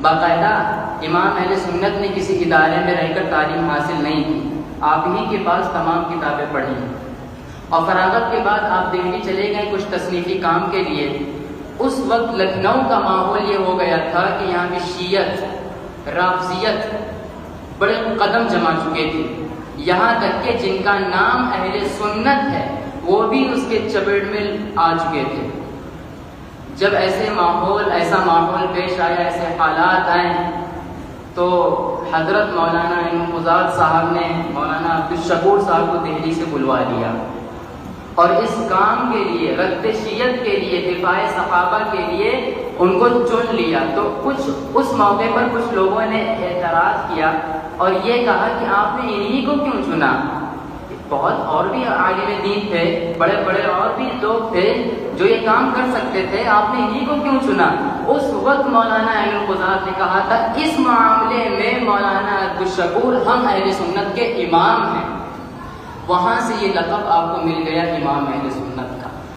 باقاعدہ امام اہل سنت نے کسی ادارے میں رہ کر تعلیم حاصل نہیں کی، آپ ہی کے پاس تمام کتابیں پڑھی، اور فراغت کے بعد آپ دہلی چلے گئے کچھ تصنیفی کام کے لیے۔ اس وقت لکھنؤ کا ماحول یہ ہو گیا تھا کہ یہاں کی شیعت، رافضیت بڑے قدم جما چکے تھے، یہاں تک کہ جن کا نام اہل سنت ہے وہ بھی اس کے چپیٹ میں آ چکے تھے۔ جب ایسا ماحول پیش آیا، ایسے حالات آئے، تو حضرت مولانا انقضاض صاحب نے مولانا عبدالشکور صاحب کو دہلی سے بلوا لیا، اور اس کام کے لیے، رد شیعت کے لیے، دفاع صحابہ کے لیے ان کو چن لیا۔ تو اس موقع پر کچھ لوگوں نے اعتراض کیا اور یہ کہا کہ آپ نے انہی کو کیوں چنا؟ بہت اور بھی عالم دین تھے، بڑے بڑے اور بھی لوگ تھے جو یہ کام کر سکتے تھے، آپ نے انہی کو کیوں چنا؟ اس وقت مولانا انقضاض نے کہا تھا اس معاملے میں مولانا عبدالشکور ہم اہل سنت کے امام ہیں، وہاں سے یہ لقب آپ کو مل گیا امام اہل سنت کا۔